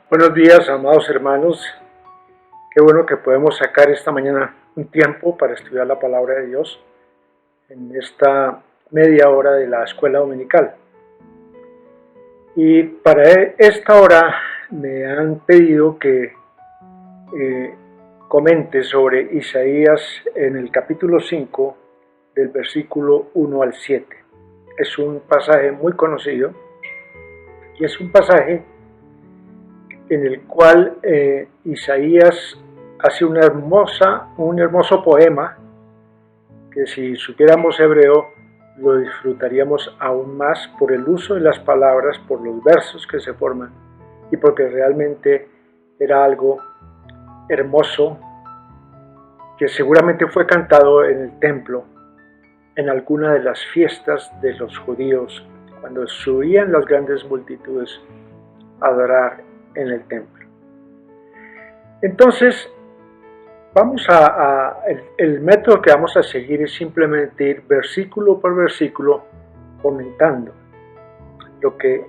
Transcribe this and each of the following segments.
Buenos días, amados hermanos. Qué bueno que podemos sacar esta mañana un tiempo para estudiar la palabra de Dios en esta media hora de la escuela dominical. Y para esta hora me han pedido que comente sobre Isaías en el capítulo 5 del versículo 1 al 7. Es un pasaje muy conocido y es un pasaje en el cual Isaías hace un hermoso poema que, si supiéramos hebreo, lo disfrutaríamos aún más por el uso de las palabras, por los versos que se forman y porque realmente era algo hermoso que seguramente fue cantado en el templo en alguna de las fiestas de los judíos cuando subían las grandes multitudes a adorar en el templo. Entonces, el método que vamos a seguir es simplemente ir versículo por versículo comentando lo que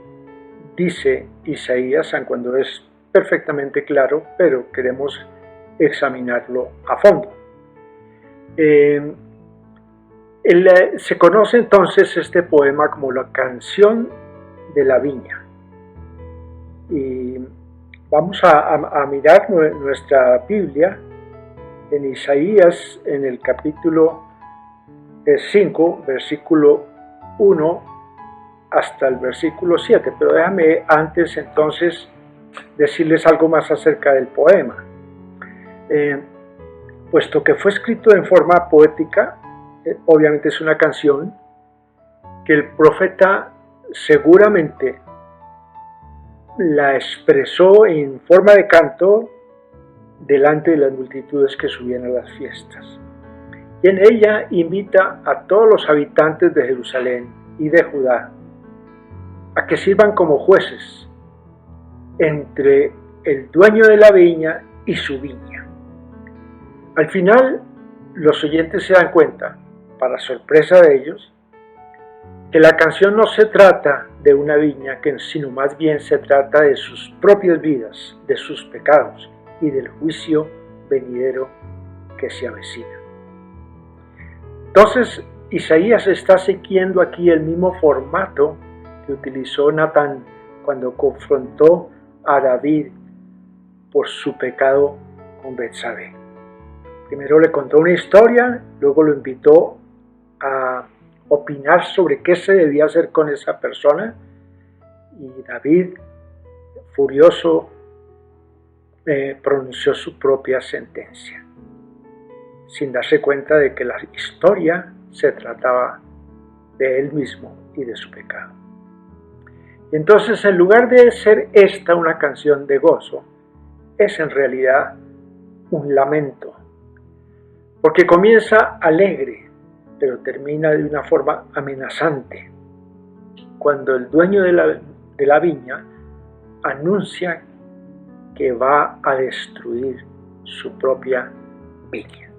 dice Isaías, aun cuando es perfectamente claro, pero queremos examinarlo a fondo. Se conoce entonces este poema como la canción de la viña. Y vamos a mirar nuestra Biblia en Isaías, en el capítulo 5, versículo 1 hasta el versículo 7. Pero déjame antes entonces decirles algo más acerca del poema. Puesto que fue escrito en forma poética, obviamente es una canción que el profeta seguramente la expresó en forma de canto delante de las multitudes que subían a las fiestas. Y en ella invita a todos los habitantes de Jerusalén y de Judá a que sirvan como jueces entre el dueño de la viña y su viña. Al final, los oyentes se dan cuenta, para sorpresa de ellos, que la canción no se trata de una viña, sino más bien se trata de sus propias vidas, de sus pecados y del juicio venidero que se avecina. Entonces, Isaías está siguiendo aquí el mismo formato que utilizó Natán cuando confrontó a David por su pecado con Betsabé. Primero le contó una historia, luego lo invitó a opinar sobre qué se debía hacer con esa persona, y David, furioso, pronunció su propia sentencia, sin darse cuenta de que la historia se trataba de él mismo y de su pecado. Y entonces, en lugar de ser esta una canción de gozo, es en realidad un lamento, porque comienza alegre, pero termina de una forma amenazante, cuando el dueño de la viña anuncia que va a destruir su propia viña.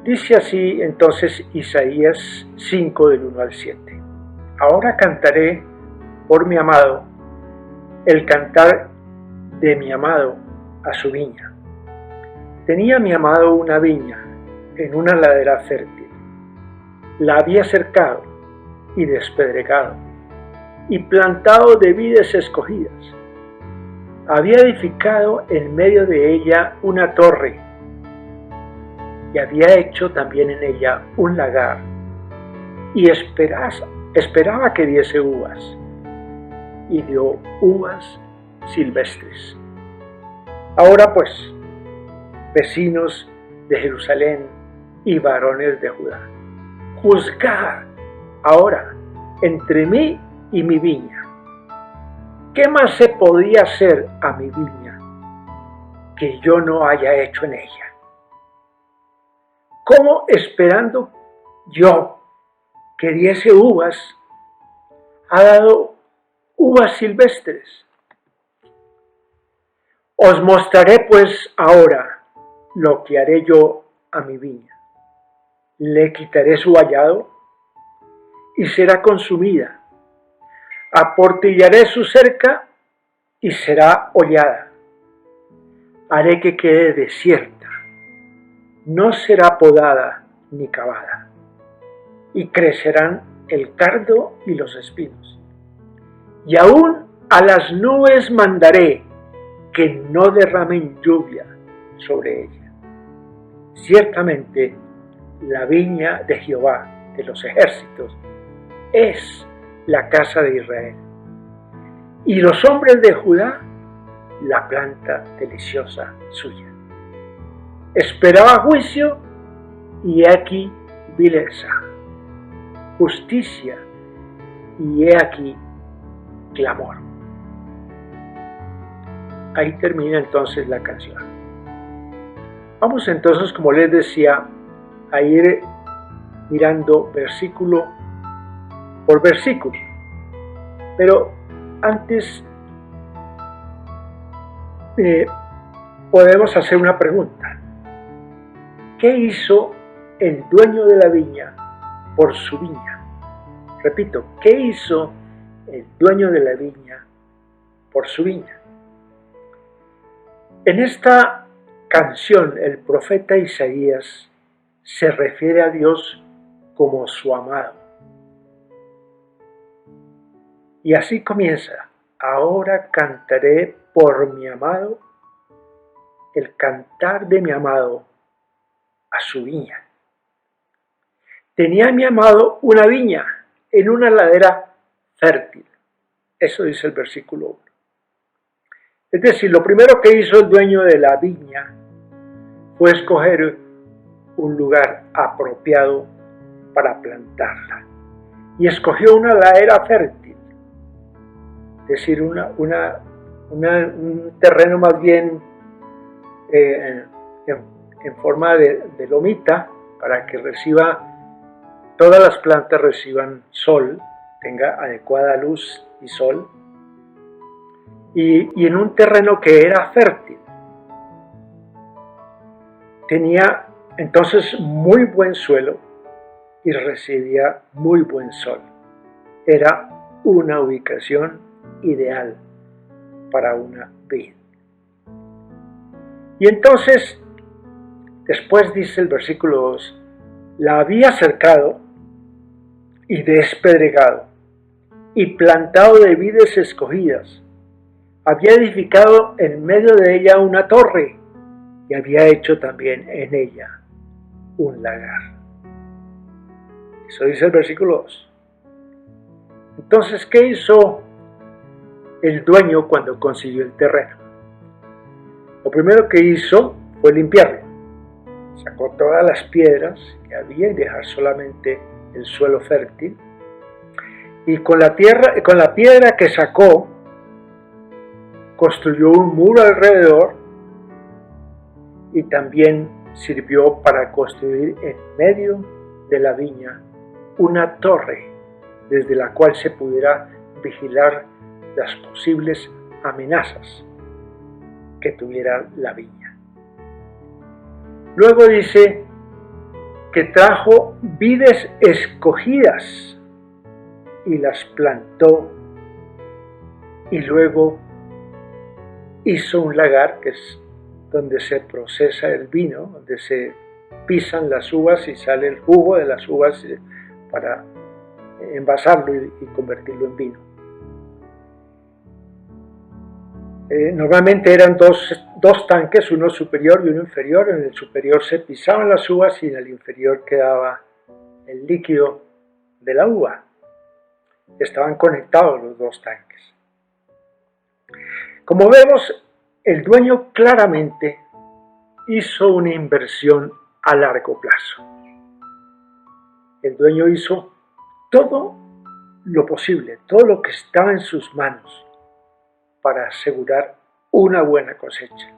Dice así entonces Isaías 5 del 1 al 7. Ahora cantaré por mi amado el cantar de mi amado a su viña. Tenía mi amado una viña en una ladera fértil. La había cercado y despedregado y plantado de vides escogidas. Había edificado en medio de ella una torre y había hecho también en ella un lagar y esperaba que diese uvas, y dio uvas silvestres. Ahora pues, vecinos de Jerusalén y varones de Judá, juzgad ahora entre mí y mi viña. ¿Qué más se podía hacer a mi viña que yo no haya hecho en ella? ¿Cómo, esperando yo que diese uvas, ha dado uvas silvestres? Os mostraré pues ahora lo que haré yo a mi viña. Le quitaré su vallado y será consumida. Aportillaré su cerca y será hollada. Haré que quede desierta, no será podada ni cavada, y crecerán el cardo y los espinos. Y aún a las nubes mandaré que no derramen lluvia sobre ella. Ciertamente, la viña de Jehová de los ejércitos es la casa de Israel, y los hombres de Judá la planta deliciosa suya. Esperaba juicio, y he aquí vileza, justicia, y he aquí clamor. Ahí termina entonces la canción. Vamos entonces, como les decía, a ir mirando versículo por versículo. Pero antes podemos hacer una pregunta. ¿Qué hizo el dueño de la viña por su viña? Repito, ¿qué hizo el dueño de la viña por su viña? En esta canción, el profeta Isaías se refiere a Dios como su amado. Y así comienza: ahora cantaré por mi amado, el cantar de mi amado a su viña. Tenía mi amado una viña en una ladera fértil. Eso dice el versículo 1. Es decir, lo primero que hizo el dueño de la viña fue escoger un lugar apropiado para plantarla. Y escogió una ladera fértil, es decir, un terreno más bien en forma de lomita, para que todas las plantas reciban sol, tenga adecuada luz y sol, y en un terreno que era fértil. Tenía entonces muy buen suelo y recibía muy buen sol. Era una ubicación ideal para una vid. Y entonces, después dice el versículo 2, la había cercado y despedregado y plantado de vides escogidas. Había edificado en medio de ella una torre y había hecho también en ella un lagar. Eso dice el versículo 2. Entonces, ¿qué hizo el dueño cuando consiguió el terreno? Lo primero que hizo fue limpiarlo. Sacó todas las piedras que había y dejar solamente el suelo fértil. Y con la piedra que sacó, construyó un muro alrededor y también sirvió para construir en medio de la viña una torre desde la cual se pudiera vigilar las posibles amenazas que tuviera la viña. Luego dice que trajo vides escogidas y las plantó, y luego hizo un lagar, que es donde se procesa el vino, donde se pisan las uvas y sale el jugo de las uvas para envasarlo y convertirlo en vino. Normalmente eran dos tanques, uno superior y uno inferior. En el superior se pisaban las uvas y en el inferior quedaba el líquido de la uva. Estaban conectados los dos tanques. Como vemos, el dueño claramente hizo una inversión a largo plazo. El dueño hizo todo lo posible, todo lo que estaba en sus manos para asegurar una buena cosecha.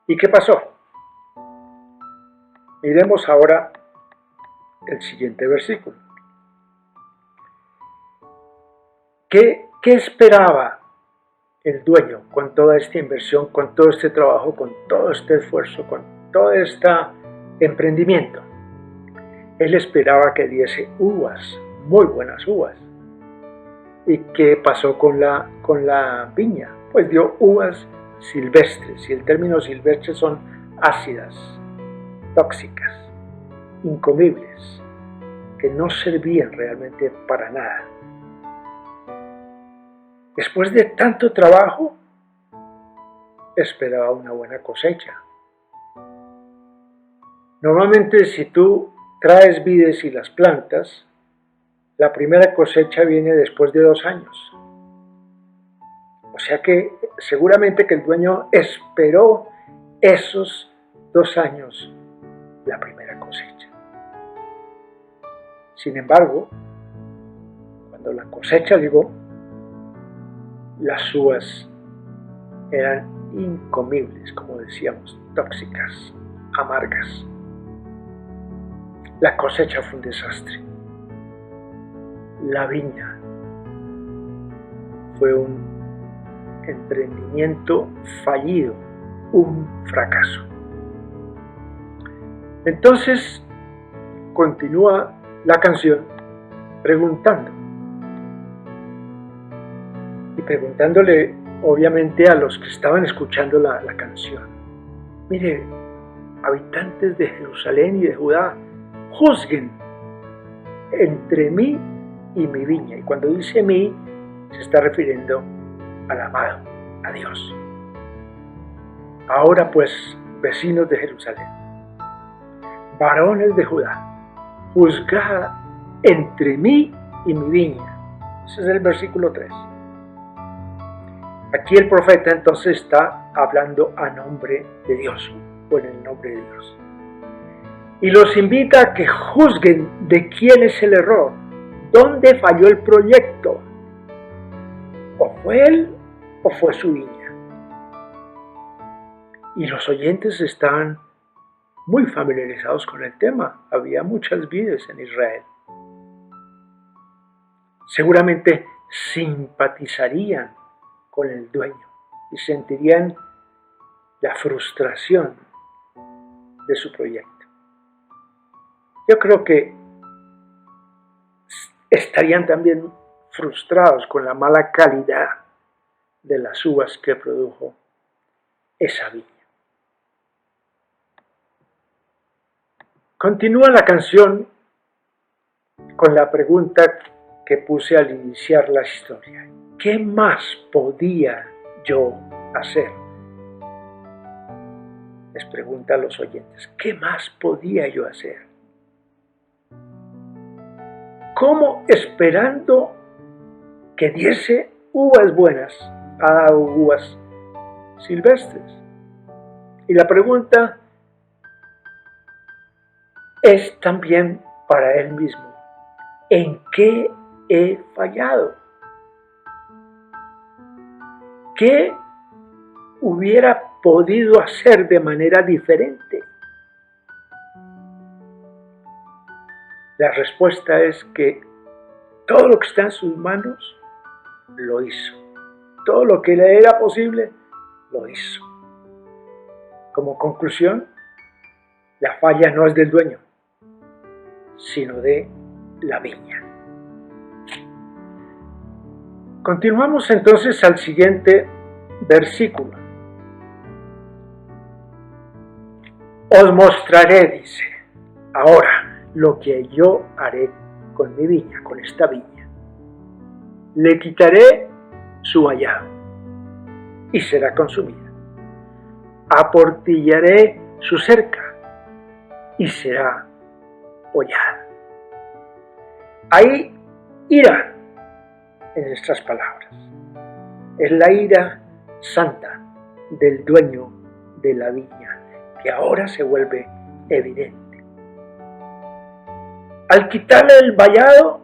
¿Y qué pasó? Miremos ahora el siguiente versículo. ¿Qué esperaba el dueño con toda esta inversión, con todo este trabajo, con todo este esfuerzo, con todo este emprendimiento? Él esperaba que diese uvas, muy buenas uvas. ¿Y qué pasó con la viña? Pues dio uvas silvestres, y el término silvestre son ácidas, tóxicas, incomibles, que no servían realmente para nada. Después de tanto trabajo, esperaba una buena cosecha. Normalmente, si tú traes vides y las plantas, la primera cosecha viene después de 2 años. O sea que seguramente que el dueño esperó esos 2 años la primera cosecha. Sin embargo, cuando la cosecha llegó, las uvas eran incomibles, como decíamos, tóxicas, amargas. La cosecha fue un desastre. La viña fue un emprendimiento fallido, un fracaso. Entonces continúa la canción preguntándole obviamente a los que estaban escuchando la canción: mire, habitantes de Jerusalén y de Judá, juzguen entre mí y mi viña. Y cuando dice mí, se está refiriendo al amado, a Dios. Ahora pues, vecinos de Jerusalén, varones de Judá, juzgad entre mí y mi viña. Ese es el versículo 3. Aquí el profeta entonces está hablando a nombre de Dios, o en el nombre de Dios. Y los invita a que juzguen de quién es el error, dónde falló el proyecto. ¿O fue él o fue su viña? Y los oyentes están muy familiarizados con el tema. Había muchas vides en Israel. Seguramente simpatizarían con el dueño y sentirían la frustración de su proyecto. Yo creo que estarían también frustrados con la mala calidad de las uvas que produjo esa viña. Continúa la canción con la pregunta que puse al iniciar la historia: ¿qué más podía yo hacer? Les pregunta a los oyentes: ¿qué más podía yo hacer? ¿Cómo, esperando que diese uvas buenas, ha dado uvas silvestres? Y la pregunta es también para él mismo: ¿en qué he fallado? ¿Qué hubiera podido hacer de manera diferente? La respuesta es que todo lo que está en sus manos lo hizo. Todo lo que le era posible lo hizo. Como conclusión, la falla no es del dueño, sino de la viña. Continuamos entonces al siguiente versículo. Os mostraré, dice, ahora lo que yo haré con mi viña, con esta viña. Le quitaré su vallado y será consumida. Aportillaré su cerca y será hollada. Hay ira en estas palabras. Es la ira santa del dueño de la viña, que ahora se vuelve evidente. Al quitarle el vallado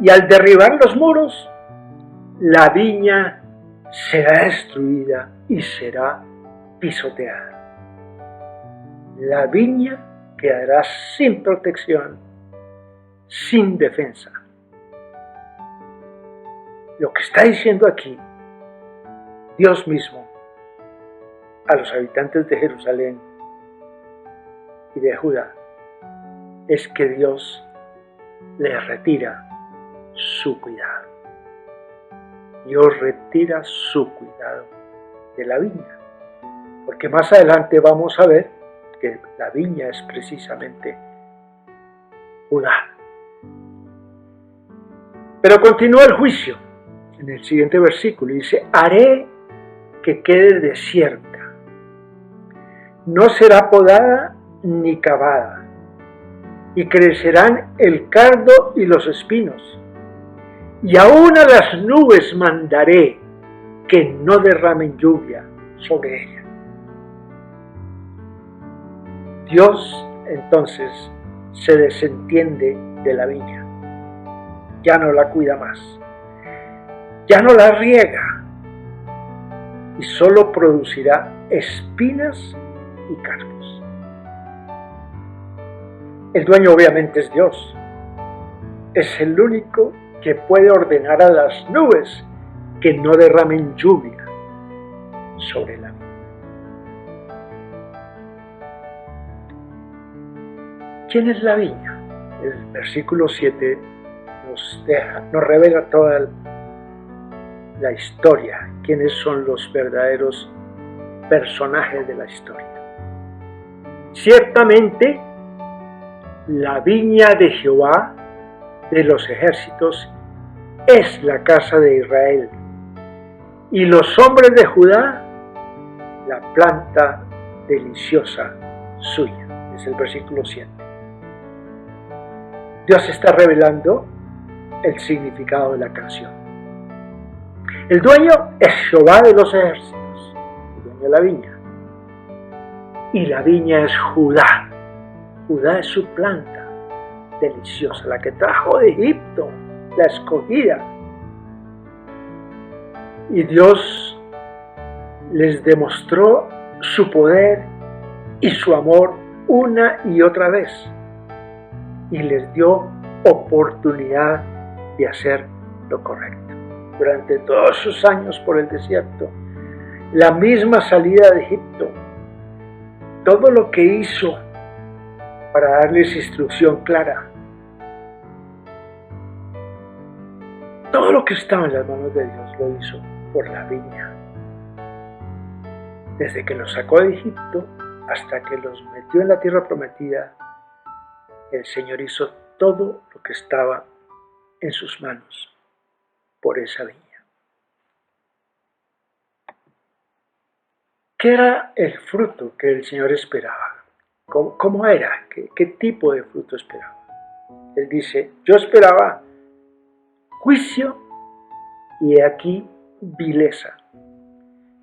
y al derribar los muros, la viña será destruida y será pisoteada. La viña quedará sin protección, sin defensa. Lo que está diciendo aquí Dios mismo a los habitantes de Jerusalén y de Judá es que Dios les retira su cuidado. Dios retira su cuidado de la viña, porque más adelante vamos a ver que la viña es precisamente Judá. Pero continúa el juicio en el siguiente versículo y dice: haré que quede desierta, no será podada ni cavada, y crecerán el cardo y los espinos, y aún a las nubes mandaré que no derramen lluvia sobre ella. Dios entonces se desentiende de la viña, ya no la cuida más, ya no la riega, y solo producirá espinas y cardos. El dueño obviamente es Dios, es el único que puede ordenar a las nubes que no derramen lluvia sobre la viña. ¿Quién es la viña? El versículo 7 nos revela toda la historia, quiénes son los verdaderos personajes de la historia. Ciertamente, la viña de Jehová de los ejércitos es la casa de Israel, y los hombres de Judá la planta deliciosa suya. Es el versículo 7. Dios está revelando el significado de la canción. El dueño es Jehová de los ejércitos, el dueño de la viña. Y la viña es Judá. Judá es su planta deliciosa, la que trajo de Egipto, la escogida. Y Dios les demostró su poder y su amor una y otra vez, y les dio oportunidad de hacer lo correcto. Durante todos sus años por el desierto, la misma salida de Egipto, todo lo que hizo para darles instrucción clara, todo lo que estaba en las manos de Dios lo hizo por la viña. Desde que los sacó de Egipto hasta que los metió en la tierra prometida, el Señor hizo todo lo que estaba en sus manos por esa viña. ¿Qué era el fruto que el Señor esperaba? ¿Cómo era? ¿Qué tipo de fruto esperaba? Él dice: yo esperaba juicio y he aquí vileza.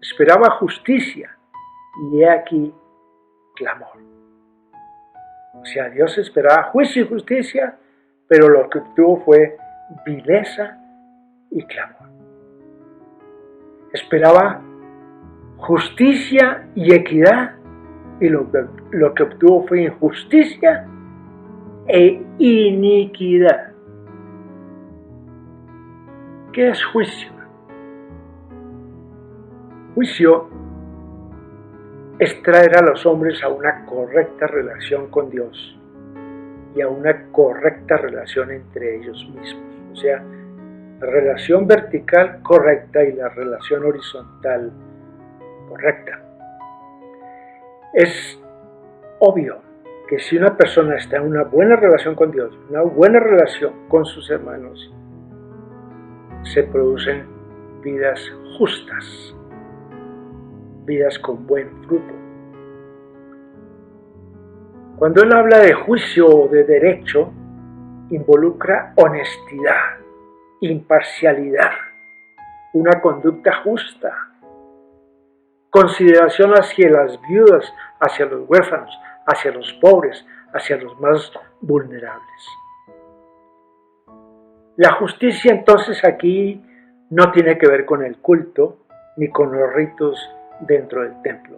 Esperaba justicia y he aquí clamor. O sea, Dios esperaba juicio y justicia, pero lo que obtuvo fue vileza y clamor. Esperaba justicia y equidad, y lo que obtuvo fue injusticia e iniquidad. ¿Qué es juicio? Juicio es traer a los hombres a una correcta relación con Dios y a una correcta relación entre ellos mismos. O sea, la relación vertical correcta y la relación horizontal correcta. Es obvio que si una persona está en una buena relación con Dios, una buena relación con sus hermanos, se producen vidas justas, vidas con buen fruto. Cuando él habla de juicio o de derecho, involucra honestidad, imparcialidad, una conducta justa, consideración hacia las viudas, hacia los huérfanos, hacia los pobres, hacia los más vulnerables. La justicia entonces aquí no tiene que ver con el culto ni con los ritos dentro del templo.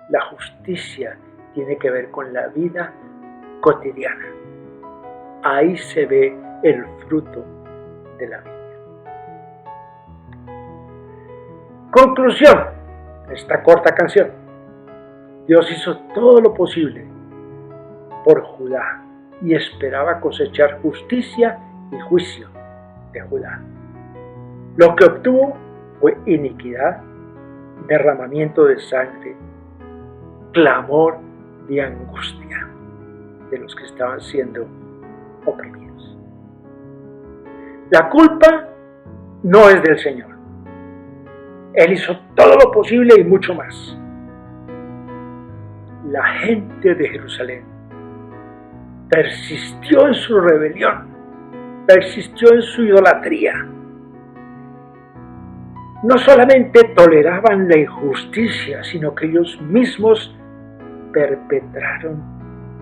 La justicia tiene que ver con la vida cotidiana. Ahí se ve el fruto de la viña. Conclusión de esta corta canción: Dios hizo todo lo posible por Judá y esperaba cosechar justicia y juicio de Judá. Lo que obtuvo fue iniquidad, derramamiento de sangre, clamor de angustia de los que estaban siendo oprimidos. La culpa no es del Señor. Él hizo todo lo posible y mucho más. La gente de Jerusalén persistió en su rebelión, persistió en su idolatría. No solamente toleraban la injusticia, sino que ellos mismos perpetraron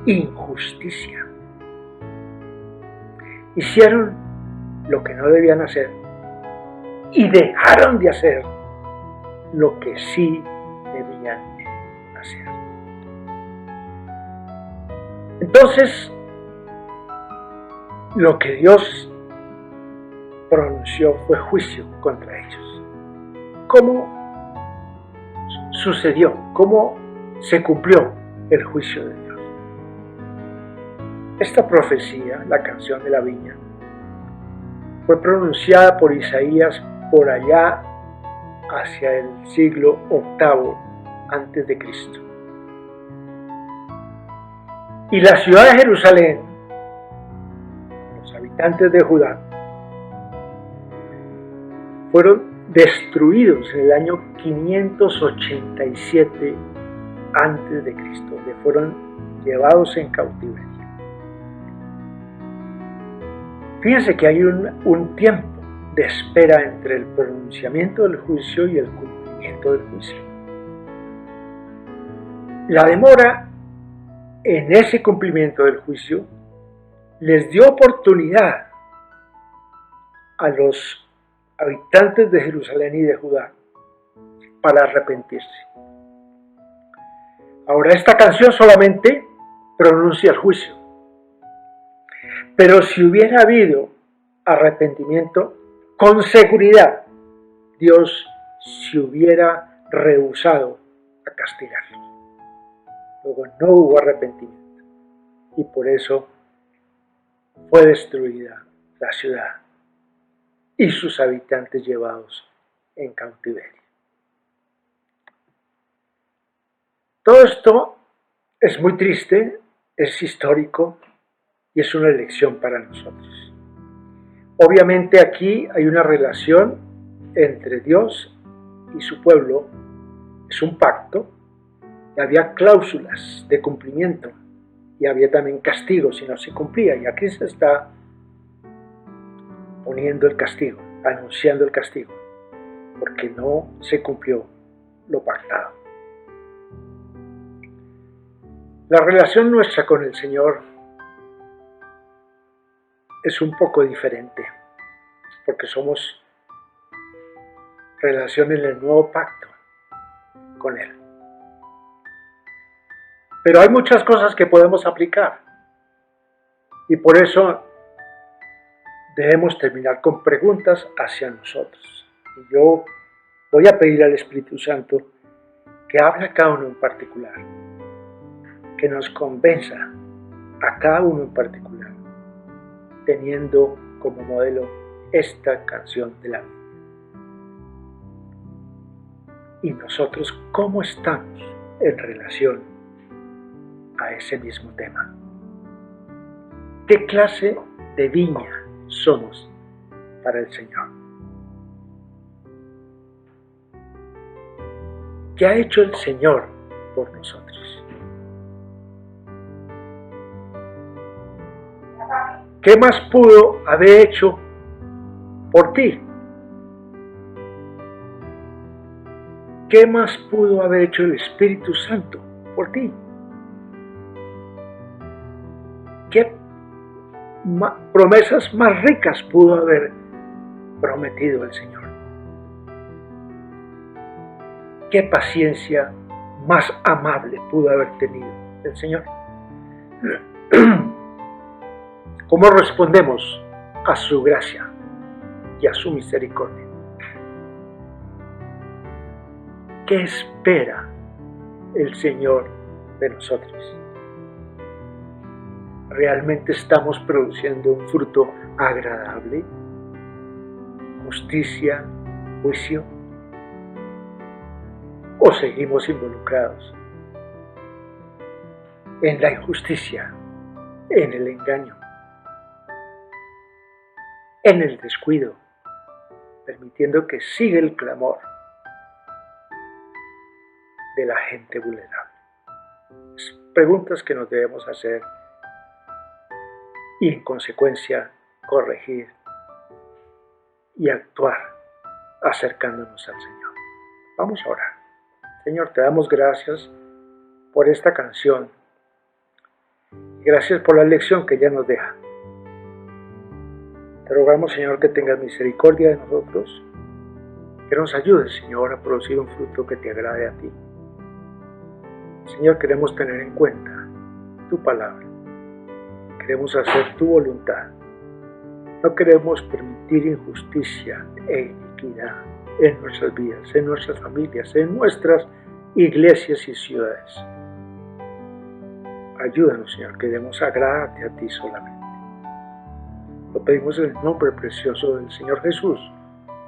injusticia. Hicieron lo que no debían hacer y dejaron de hacer lo que sí debían hacer. Entonces, lo que Dios pronunció fue juicio contra ellos. ¿Cómo sucedió? ¿Cómo se cumplió el juicio de Dios? Esta profecía, la canción de la viña, fue pronunciada por Isaías por allá hacia el siglo VIII antes de Cristo. Y la ciudad de Jerusalén, los habitantes de Judá, fueron destruidos en el año 587 antes de Cristo, donde fueron llevados en cautiverio. Fíjense que hay un tiempo de espera entre el pronunciamiento del juicio y el cumplimiento del juicio. La demora en ese cumplimiento del juicio les dio oportunidad a los habitantes de Jerusalén y de Judá para arrepentirse. Ahora, esta canción solamente pronuncia el juicio, pero si hubiera habido arrepentimiento, con seguridad Dios se hubiera rehusado a castigarlos. Luego no hubo arrepentimiento y por eso fue destruida la ciudad y sus habitantes llevados en cautiverio. Todo esto es muy triste, es histórico y es una lección para nosotros. Obviamente aquí hay una relación entre Dios y su pueblo, es un pacto, y había cláusulas de cumplimiento y había también castigo si no se cumplía, y aquí se está poniendo el castigo, anunciando el castigo, porque no se cumplió lo pactado. La relación nuestra con el Señor es un poco diferente, porque somos relación en el nuevo pacto con Él. Pero hay muchas cosas que podemos aplicar, y por eso debemos terminar con preguntas hacia nosotros. Y yo voy a pedir al Espíritu Santo que hable a cada uno en particular, que nos convenza a cada uno en particular, teniendo como modelo esta canción de la vida. Y nosotros, ¿cómo estamos en relación a ese mismo tema? ¿Qué clase de viña somos para el Señor? ¿Qué ha hecho el Señor por nosotros? ¿Qué más pudo haber hecho por ti? ¿Qué más pudo haber hecho el Espíritu Santo por ti? ¿Qué promesas más ricas pudo haber prometido el Señor? ¿Qué paciencia más amable pudo haber tenido el Señor? ¿Cómo respondemos a su gracia y a su misericordia? ¿Qué espera el Señor de nosotros? ¿Realmente estamos produciendo un fruto agradable? justicia, juicio? ¿O seguimos involucrados en la injusticia, en el engaño, en el descuido, permitiendo que siga el clamor de la gente vulnerable? Preguntas que nos debemos hacer y en consecuencia corregir y actuar acercándonos al Señor. Vamos a orar. Señor, te damos gracias por esta canción. Gracias por la lección que ella nos deja. Te rogamos, Señor, que tengas misericordia de nosotros, que nos ayudes, Señor, a producir un fruto que te agrade a ti. Señor, queremos tener en cuenta tu palabra. Queremos hacer tu voluntad. No queremos permitir injusticia e iniquidad en nuestras vidas, en nuestras familias, en nuestras iglesias y ciudades. Ayúdanos, Señor, queremos agradarte a ti solamente. Lo pedimos en el nombre precioso del Señor Jesús,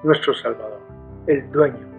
nuestro Salvador, el dueño